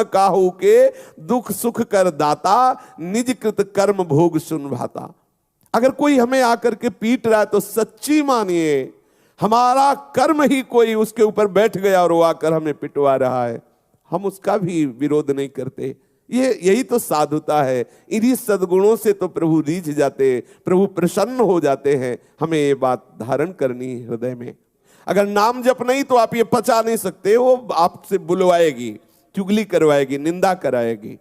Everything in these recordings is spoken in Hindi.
न काहू के दुख सुख कर दाता, निज कृत कर्म भोग सुन भाता। अगर कोई हमें आकर के पीट रहा है तो सच्ची मानिए हमारा कर्म ही कोई उसके ऊपर बैठ गया और वो आकर हमें पिटवा रहा है, हम उसका भी विरोध नहीं करते। यही तो साधुता है। इन्हीं सद्गुणों से तो प्रभु रीझ जाते, प्रभु प्रसन्न हो जाते हैं। हमें ये बात धारण करनी है हृदय में। अगर नाम जप नहीं तो आप ये पचा नहीं सकते, वो आपसे बुलवाएगी, चुगली करवाएगी, निंदा कराएगी।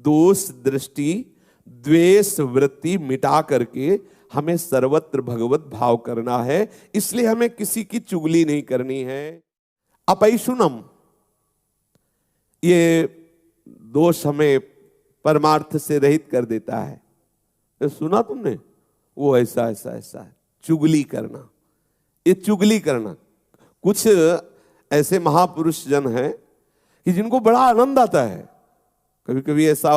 दोष दृष्टि द्वेष वृत्ति मिटा करके हमें सर्वत्र भगवत भाव करना है। इसलिए हमें किसी की चुगली नहीं करनी है। अपैशुनम, ये दोष हमें परमार्थ से रहित कर देता है। तो सुना तुमने, वो ऐसा ऐसा ऐसा है, चुगली करना, ये चुगली करना। कुछ ऐसे महापुरुष जन हैं कि जिनको बड़ा आनंद आता है। कभी कभी ऐसा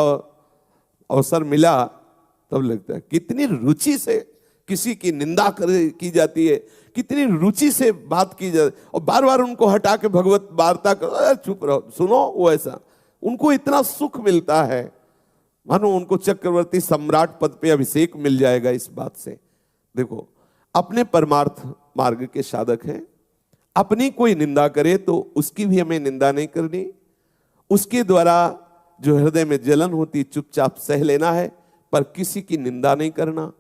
अवसर मिला तब लगता है कितनी रुचि से किसी की निंदा की जाती है, कितनी रुचि से बात की जाती, और बार बार उनको हटा के भगवत वार्ता करो, चुप रहो, सुनो। वो ऐसा उनको इतना सुख मिलता है मानो उनको चक्रवर्ती सम्राट पद पे अभिषेक मिल जाएगा इस बात से। देखो, अपने परमार्थ मार्ग के साधक हैं, अपनी कोई निंदा करे तो उसकी भी हमें निंदा नहीं करनी। उसके द्वारा जो हृदय में जलन होती चुपचाप सह लेना है, पर किसी की निंदा नहीं करना।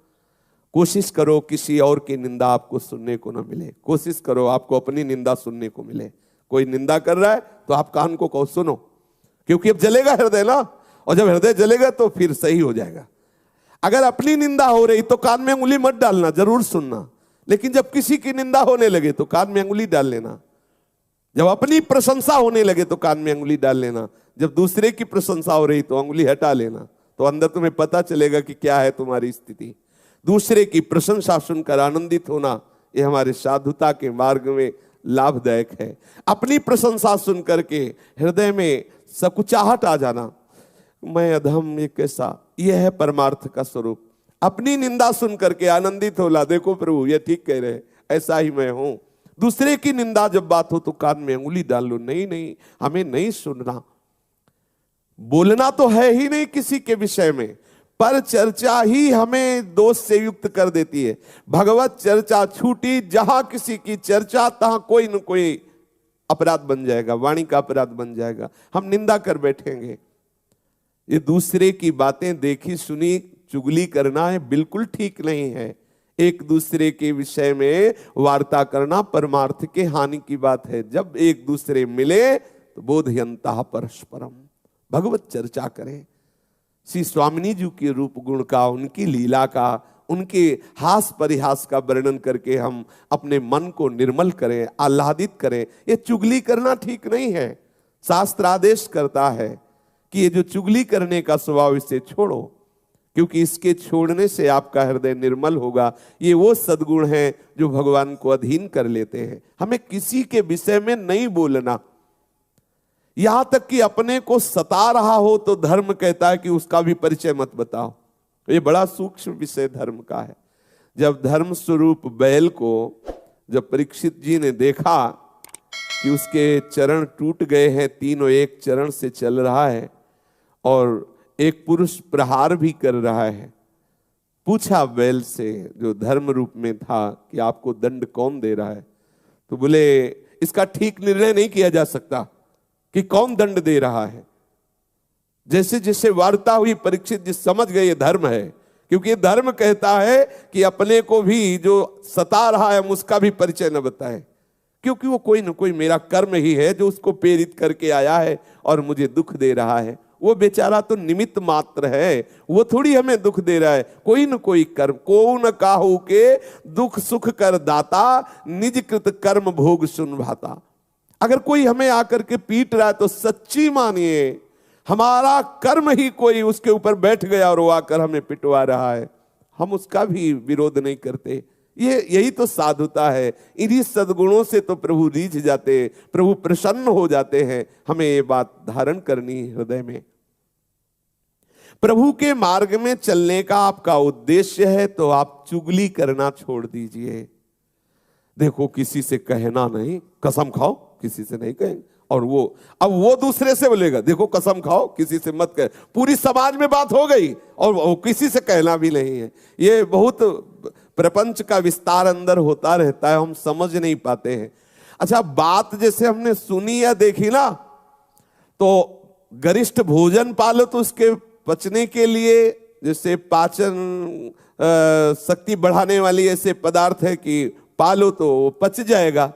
कोशिश करो किसी और की निंदा आपको सुनने को ना मिले। कोशिश करो आपको अपनी निंदा सुनने को मिले। कोई निंदा कर रहा है तो आप कान को कहो सुनो, क्योंकि अब जलेगा हृदय ना, और जब हृदय जलेगा तो फिर सही हो जाएगा। अगर अपनी निंदा हो रही तो कान में अंगुली मत डालना, जरूर सुनना। लेकिन जब किसी की निंदा होने लगे तो कान में अंगुली डाल लेना। जब अपनी प्रशंसा होने लगे तो कान में अंगुली डाल लेना। जब दूसरे की प्रशंसा हो रही तो अंगुली हटा लेना। तो अंदर तुम्हें पता चलेगा कि क्या है तुम्हारी स्थिति। दूसरे की प्रशंसा सुनकर आनंदित होना, यह हमारे साधुता के मार्ग में लाभदायक है। अपनी प्रशंसा सुन करके हृदय में सकुचाहट आ जाना, मैं अधम, ये कैसा, यह है परमार्थ का स्वरूप। अपनी निंदा सुन करके आनंदित होला, देखो प्रभु ये ठीक कह रहे हैं, ऐसा ही मैं हूं। दूसरे की निंदा जब बात हो तो कान में अंगुली डाल लो, नहीं नहीं हमें नहीं सुनना। बोलना तो है ही नहीं किसी के विषय में, पर चर्चा ही हमें दोष से युक्त कर देती है। भगवत चर्चा छूटी, जहां किसी की चर्चा तहां कोई न कोई अपराध बन जाएगा, वाणी का अपराध बन जाएगा, हम निंदा कर बैठेंगे। ये दूसरे की बातें देखी सुनी चुगली करना है, बिल्कुल ठीक नहीं है। एक दूसरे के विषय में वार्ता करना परमार्थ के हानि की बात है। जब एक दूसरे मिले तो बोधयंता परस्परम, भगवत चर्चा करें। श्री स्वामिनी जी के रूप गुण का, उनकी लीला का, उनके हास परिहास का वर्णन करके हम अपने मन को निर्मल करें, आह्लादित करें। ये चुगली करना ठीक नहीं है। शास्त्र आदेश करता है कि ये जो चुगली करने का स्वभाव, इसे छोड़ो, क्योंकि इसके छोड़ने से आपका हृदय निर्मल होगा। ये वो सद्गुण हैं जो भगवान को अधीन कर लेते हैं। हमें किसी के विषय में नहीं बोलना। यहां तक कि अपने को सता रहा हो तो धर्म कहता है कि उसका भी परिचय मत बताओ। ये बड़ा सूक्ष्म विषय धर्म का है। जब धर्म स्वरूप बैल को जब परीक्षित जी ने देखा कि उसके चरण टूट गए हैं, तीनों एक चरण से चल रहा है और एक पुरुष प्रहार भी कर रहा है, पूछा बैल से जो धर्म रूप में था कि आपको दंड कौन दे रहा है? तो बोले इसका ठीक निर्णय नहीं किया जा सकता कि कौन दंड दे रहा है। जैसे जैसे वार्ता हुई परीक्षित जी समझ गए ये धर्म है, क्योंकि ये धर्म कहता है कि अपने को भी जो सता रहा है उसका भी परिचय न बताए, क्योंकि वो कोई न कोई मेरा कर्म ही है जो उसको प्रेरित करके आया है और मुझे दुख दे रहा है। वो बेचारा तो निमित्त मात्र है, वो थोड़ी हमें दुख दे रहा है। कोई न कोई कर्म, को न काहू के दुख सुख कर दाता, निज कृत कर्म भोग सुन भाता। अगर कोई हमें आकर के पीट रहा है तो सच्ची मानिए हमारा कर्म ही कोई उसके ऊपर बैठ गया और वो आकर हमें पिटवा रहा है, हम उसका भी विरोध नहीं करते। यही तो साधुता है। इन्हीं सद्गुणों से तो प्रभु रीझ जाते, प्रभु प्रसन्न हो जाते हैं। हमें ये बात धारण करनी है हृदय में। प्रभु के मार्ग में चलने का आपका उद्देश्य है तो आप चुगली करना छोड़ दीजिए। देखो किसी से कहना नहीं, कसम खाओ किसी से नहीं कहेंगे, और वो अब वो दूसरे से बोलेगा, देखो कसम खाओ किसी से मत कह, पूरी समाज में बात हो गई और वो किसी से कहना भी नहीं है। ये बहुत प्रपंच का विस्तार अंदर होता रहता है, हम समझ नहीं पाते हैं। अच्छा, बात जैसे हमने सुनी या देखी ना, तो गरिष्ठ भोजन पालो तो उसके पचने के लिए, जैसे पाचन शक्ति बढ़ाने वाली ऐसे पदार्थ है कि पालो तो वो पच जाएगा।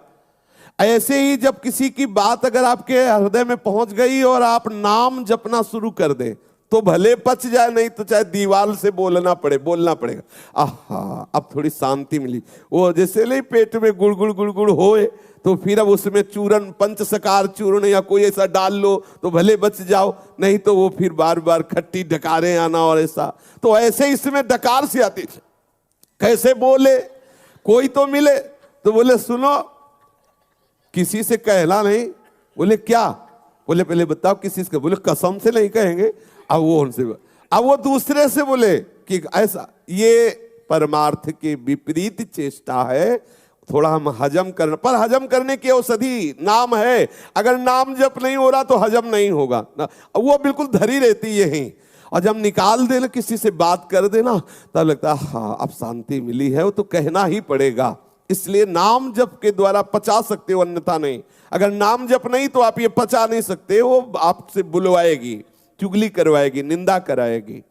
ऐसे ही जब किसी की बात अगर आपके हृदय में पहुंच गई और आप नाम जपना शुरू कर दें तो भले पच जाए, नहीं तो चाहे दीवार से बोलना पड़ेगा। आहा, अब थोड़ी शांति मिली। वो जैसे नहीं पेट में गुड़गुड़ गुड़गुड़ होए तो फिर अब उसमें चूरन, पंचसकार चूर्ण या कोई ऐसा डाल लो तो भले बच जाओ, नहीं तो वो फिर बार बार खट्टी डकारें आना और ऐसा। तो ऐसे इसमें डकार से आती, कैसे बोले, कोई तो मिले तो बोले सुनो किसी से कहना नहीं। बोले क्या? बोले पहले बताओ किसी से, बोले कसम से नहीं कहेंगे। अब वो उनसे, अब वो दूसरे से बोले कि ऐसा, ये परमार्थ के विपरीत चेष्टा है। थोड़ा हम हजम करना, पर हजम करने की औषधि नाम है। अगर नाम जप नहीं हो रहा तो हजम नहीं होगा ना, वो बिल्कुल धरी रहती है यही। और जब निकाल देना, किसी से बात कर देना, तब लगता है हाँ अब शांति मिली है, वो तो कहना ही पड़ेगा। इसलिए नाम जप के द्वारा पचा सकते हो, अन्यथा नहीं। अगर नाम जप नहीं तो आप ये पचा नहीं सकते, वो आपसे बुलवाएगी, चुगली करवाएगी, निंदा कराएगी।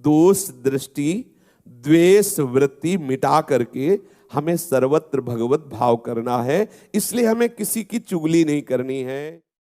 दोष दृष्टि द्वेष वृत्ति मिटा करके हमें सर्वत्र भगवत भाव करना है। इसलिए हमें किसी की चुगली नहीं करनी है।